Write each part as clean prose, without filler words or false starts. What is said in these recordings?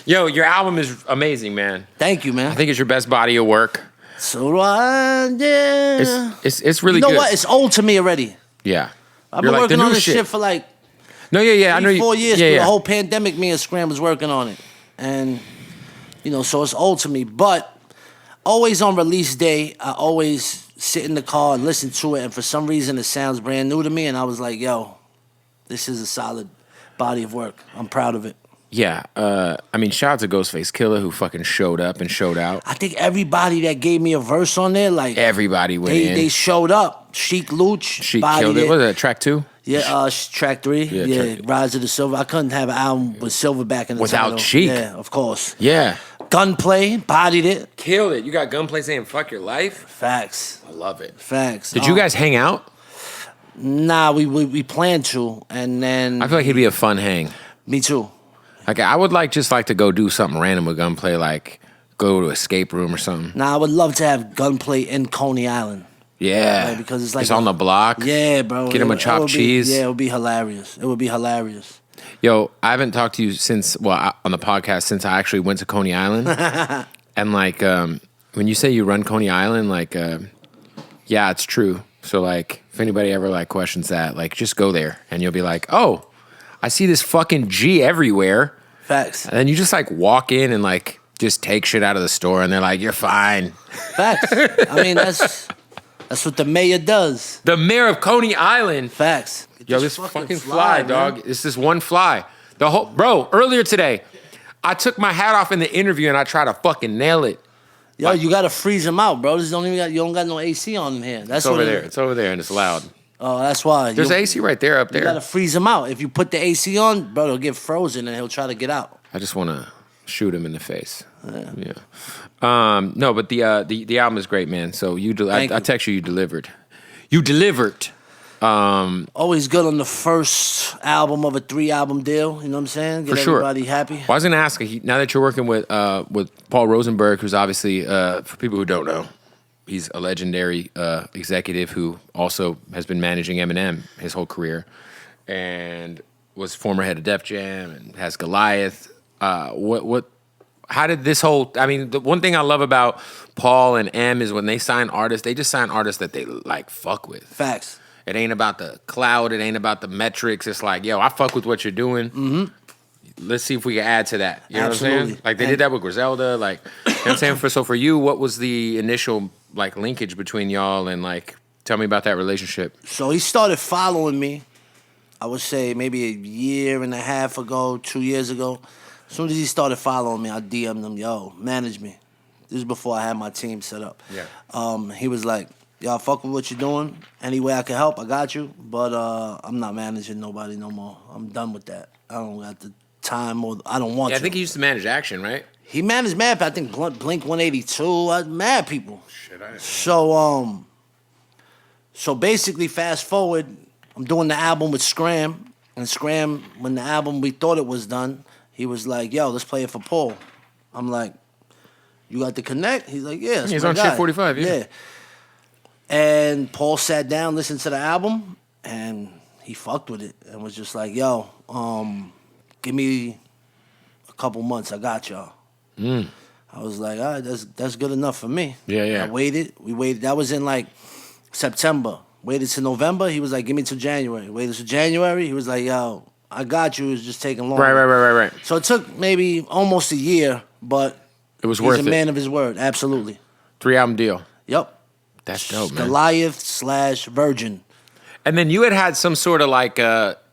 Yo, your album is amazing, man. Thank you, man. I think it's your best body of work. So do I. Yeah. It's really You know good. what? It's old to me already. Yeah. I've been working on this shit for like No, yeah. I know 4 years. Yeah, Through the whole pandemic, me and Scram was working on it. And, so it's old to me. But always on release day, I always sit in the car and listen to it. And for some reason, it sounds brand new to me. And I was like, yo, this is a solid body of work. I'm proud of it. Yeah. I mean, shout out to Ghostface Killer who fucking showed up and showed out. I think everybody that gave me a verse on there, like... Everybody went in. They showed up. Chic Luch. Chic killed it. What was that, track 2? Yeah, track 3. Yeah, track. Rise of the Silver. I couldn't have an album with Silverback in the without title. Chic. Yeah, of course. Yeah. Gunplay, bodied it. Killed it. You got Gunplay saying fuck your life? Facts. I love it. Facts. Did you guys hang out? Nah, we planned to, and then... I feel like it'd be a fun hang. Me too. Like, I would just like to go do something random with Gunplay, like go to escape room or something. Nah, I would love to have Gunplay in Coney Island. Yeah. Right, because it's like... It's on the block. Yeah, bro. Get him a chopped cheese. Yeah, it would be hilarious. It would be hilarious. Yo, I haven't talked to you on the podcast since I actually went to Coney Island. And like, when you say you run Coney Island, like, yeah, it's true. So like, if anybody ever like questions that, like, just go there and you'll be like, oh, I see this fucking G everywhere. Facts. And then you just like walk in and like just take shit out of the store and they're like, you're fine. Facts. I mean, that's what the mayor does. The mayor of Coney Island. Facts. Yo, this fucking fly, dog. It's this one fly. Earlier today, I took my hat off in the interview and I tried to fucking nail it. Yo, you gotta freeze them out, bro. You don't got no AC on them here. It's over there. It's over there and it's loud. Oh, that's why. There's AC right there up there. You gotta freeze him out. If you put the AC on, bro, he'll get frozen and he'll try to get out. I just want to shoot him in the face. Yeah. No, but the album is great, man. So I text you delivered. You delivered. Always good on the first album of a 3-album deal. You know what I'm saying? Get everybody happy. Well, I was gonna ask now that you're working with Paul Rosenberg, who's obviously for people who don't know, he's a legendary executive who also has been managing Eminem his whole career, and was former head of Def Jam and has Goliath. How did this whole? I mean, the one thing I love about Paul and M is when they sign artists, they just sign artists that they like fuck with. Facts. It ain't about the cloud. It ain't about the metrics. It's like, yo, I fuck with what you're doing. Mm-hmm. Let's see if we can add to that. You know Absolutely. what I'm saying? Like they did that with Griselda. Like, you know what I'm saying? So for you, what was the initial like linkage between y'all and like, tell me about that relationship. So he started following me, I would say maybe a year and a half ago, 2 years ago. As soon as he started following me, I DM'd him, yo, manage me. This is before I had my team set up. Yeah. He was like, yo, I fuck with what you're doing. Any way I can help, I got you. But I'm not managing nobody no more. I'm done with that. I don't got the time or I don't want to. I think he used to manage Action, right? He managed mad, I think Blink 182, mad people. Shit, I So basically, fast forward, I'm doing the album with Scram. And Scram, when the album we thought it was done, he was like, yo, let's play it for Paul. I'm like, you got the connect? He's like, yeah. He's on Shit 45, yeah. And Paul sat down, listened to the album, and he fucked with it and was just like, yo, give me a couple months. I got y'all. I was like, all right, that's good enough for me. Yeah. We waited. That was in like September. Waited till November. He was like, give me till January. Waited till January. He was like, yo, I got you. It's just taking long. Right. So it took maybe almost a year, but it was worth it. He's a man of his word. Absolutely. 3-album deal. Yep. That's dope, man. Goliath/Virgin. And then you had some sort of like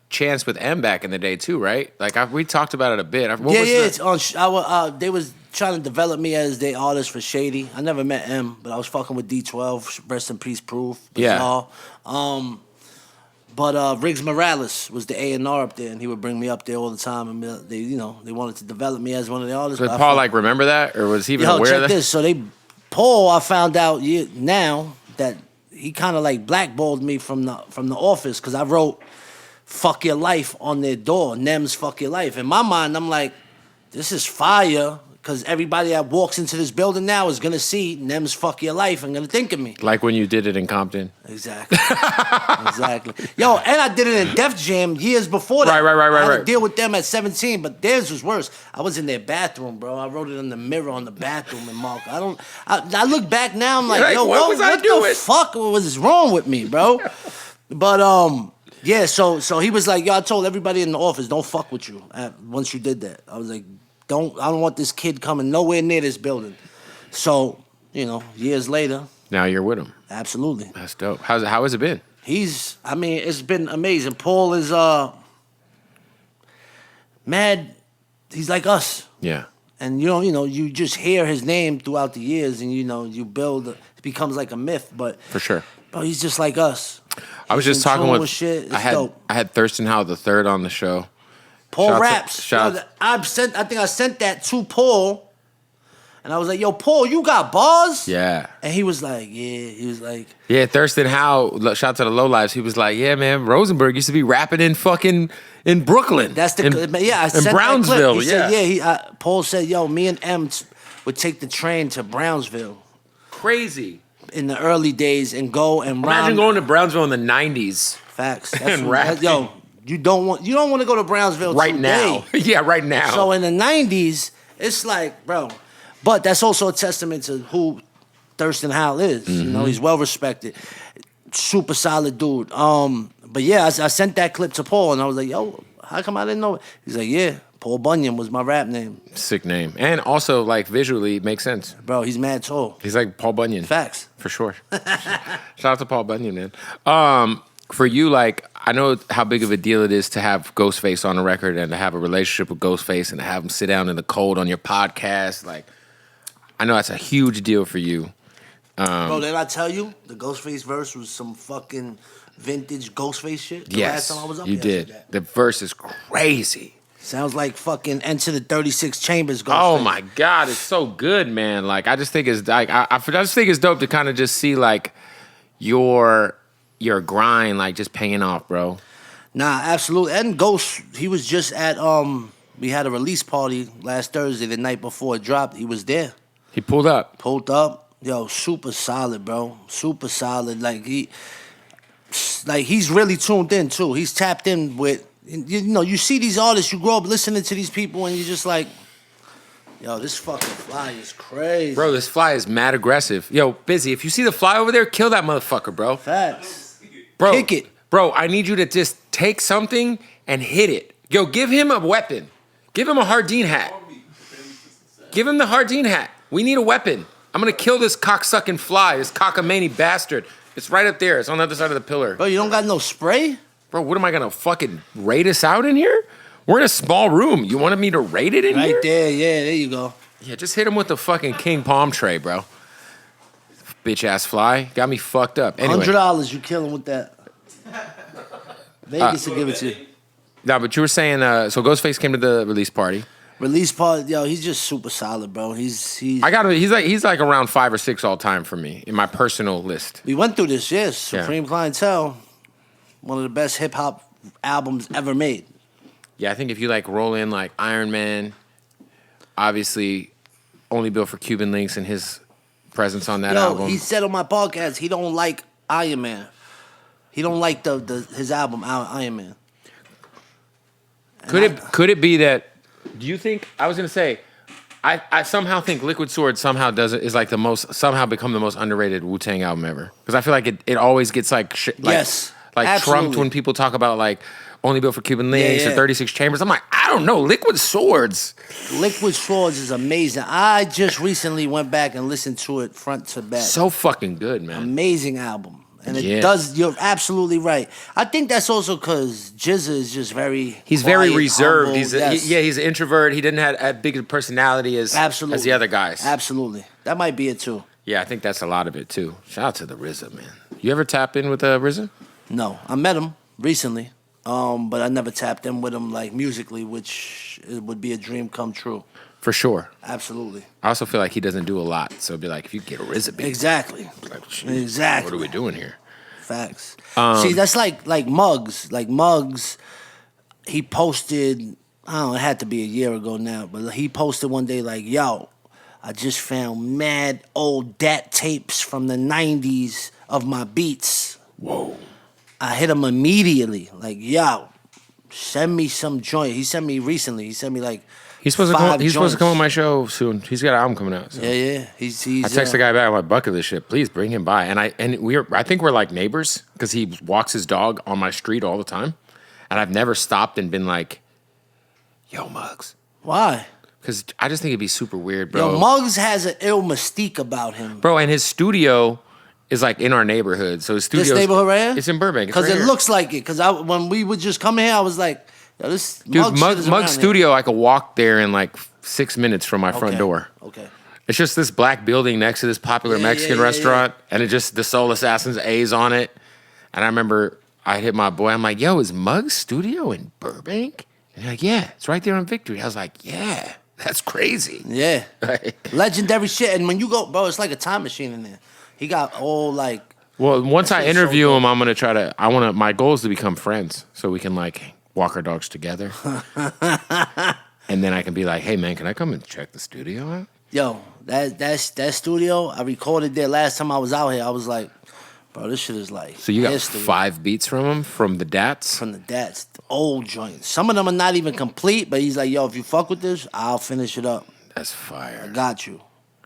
chance with M back in the day too, right? Like we talked about it a bit. It's on. They was trying to develop me as their artist for Shady. I never met M, but I was fucking with D12. Rest in peace, Proof. Bizarre. Yeah. But Riggs Morales was the A&R up there, and he would bring me up there all the time. And they wanted to develop me as one of the artists. Did Paul remember that, or was he even aware of that? Check this. So Paul, I found out now that he kind of like blackballed me from the office because I wrote "Fuck Your Life" on their door. NEMS "Fuck Your Life." In my mind, I'm like, this is fire Because everybody that walks into this building now is gonna see NEMS Fuck Your Life and gonna think of me. Like when you did it in Compton. Exactly. Exactly. Yo, and I did it in Def Jam years before that. I had to deal with them at 17, but theirs was worse. I was in their bathroom, bro. I wrote it on the mirror on the bathroom and marked. I look back now, I'm like, yo, what the fuck was wrong with me, bro? But yeah, so he was like, yo, I told everybody in the office, don't fuck with you once you did that. I was like, I don't want this kid coming nowhere near this building. So, years later. Now you're with him. Absolutely. That's dope. How has it been? It's been amazing. Paul is mad. He's like us. Yeah. And you just hear his name throughout the years, and you build. It becomes like a myth, but for sure. Bro, he's just like us. I was just talking with shit. I had Thurston Howell III on the show. Paul raps. I think I sent that to Paul, and I was like, "Yo, Paul, you got bars?" Yeah. And he was like, "Yeah." He was like, "Yeah." Thurston Howell, shout out to the Lowlives. He was like, "Yeah, man, Rosenberg used to be rapping in Brooklyn. That's the I in sent Brownsville." That clip. He said, Paul said, "Yo, me and M would take the train to Brownsville." Crazy. In the early days and go and imagine going to Brownsville in the 90s. Facts. And rap. Yo, you don't want to go to Brownsville right now. Yeah, right now. So in the 90s, it's like, bro, but that's also a testament to who Thurston Howell is. Mm-hmm. He's well respected, super solid dude. But yeah, I sent that clip to Paul and I was like, yo, how come I didn't know it? He's like, yeah, Paul Bunyan was my rap name. Sick name. And also, like, visually, it makes sense. Bro, he's mad tall. He's like Paul Bunyan. Facts. For sure. Shout out to Paul Bunyan, man. For you, like, I know how big of a deal it is to have Ghostface on the record and to have a relationship with Ghostface and to have him sit down in the cold on your podcast. Like, I know that's a huge deal for you. Bro, did I tell you? The Ghostface verse was some fucking vintage Ghostface shit? Yes, last time I was up you did. The verse is crazy. Sounds like fucking Enter the 36 Chambers Ghostface. Oh my God, it's so good, man. Like, I just think it's like I just think it's dope to kind of just see like your grind like just paying off, bro. Nah, absolutely. And Ghost, he was just at we had a release party last Thursday, the night before it dropped. He was there. He pulled up. Yo, super solid, bro. Super solid. Like he's really tuned in too. He's tapped in with, you see these artists, you grow up listening to these people and you're just like, yo, this fucking fly is crazy. Bro, this fly is mad aggressive. Yo, Busy, if you see the fly over there, kill that motherfucker, bro. Facts. Bro, kick it. Bro, I need you to just take something and hit it. Yo, give him a weapon. Give him a Hardin hat. Give him the Hardin hat. We need a weapon. I'm gonna kill this cocksucking fly, this cockamamie bastard. It's right up there. It's on the other side of the pillar. Bro, you don't got no spray? Bro, what am I gonna fucking raid us out in here? We're in a small room. You wanted me to raid it in here? Right there, yeah, there you go. Yeah, just hit him with the fucking king palm tray, bro. Bitch ass fly. Got me fucked up. Anyway. $100 you kill him with that. Vegas will give it to you. No, but you were saying, so Ghostface came to the release party. Release party, yo, he's just super solid, bro. He's like around 5 or 6 all time for me in my personal list. We went through this, yes. Supreme Clientele, one of the best hip hop albums ever made. Yeah, I think if you like roll in like Iron Man, obviously only built for Cuban Links and his presence on that album. He said on my podcast he don't like Iron Man. He don't like his album Iron Man. Could it be that? Do you think? I was gonna say, I somehow think Liquid Sword somehow somehow become the most underrated Wu-Tang album ever, because I feel like it always gets like trumped when people talk about like only built for Cuban Links or 36 Chambers. I'm like, I don't know, Liquid Swords. Liquid Swords is amazing. I just recently went back and listened to it front to back. So fucking good, man. Amazing album. And it does, you're absolutely right. I think that's also because Jizza is just He's quiet, very reserved. Humble. He's an introvert. He didn't have as big a personality as the other guys. Absolutely. That might be it too. Yeah, I think that's a lot of it too. Shout out to the RZA, man. You ever tap in with RZA? No. I met him recently, but I never tapped in with him like musically, which it would be a dream come true. For sure. Absolutely. I also feel like he doesn't do a lot. So it'd be like, if you get a RZA beat. Exactly. What are we doing here? Facts. See, that's like Muggs. Like Muggs, he posted I don't know, it had to be a year ago now, but he posted one day like, yo, I just found mad old DAT tapes from the 90s of my beats. Whoa. I hit him immediately, like, yo, send me some joint. He sent me recently. He sent me like He's supposed to come. He's supposed to come on my show soon. He's got an album coming out. So. Yeah. He's I text the guy back. I'm like, bucket this shit. Please bring him by. And I think we're like neighbors because he walks his dog on my street all the time, and I've never stopped and been like, yo, Muggs. Why? Because I just think it'd be super weird, bro. Yo, Muggs has an ill mystique about him. Bro, and his studio is like in our neighborhood. So his studio. This neighborhood right here? It's in Burbank. Because it looks like it. Because when we would just come here, I was like, yo, this dude, Muggs studio, here. I could walk there in like 6 minutes from my front door. Okay. It's just this black building next to this popular Mexican restaurant, and it just the Soul Assassins A's on it. And I remember I hit my boy. I'm like, yo, is Muggs studio in Burbank? And he's like, yeah, it's right there on Victory. I was like, yeah. That's crazy. Yeah. Legendary shit. And when you go, bro, it's like a time machine in there. He got all like. Well, once I interview him, I'm going to try to, my goal is to become friends so we can like walk our dogs together. And then I can be like, hey man, can I come and check the studio out? Yo, that studio, I recorded there last time I was out here. I was like, bro, this shit is like. So you got history. 5 beats from him, from the DATs? From the DATs, the old joints. Some of them are not even complete, but he's like, yo, if you fuck with this, I'll finish it up. That's fire. I got you.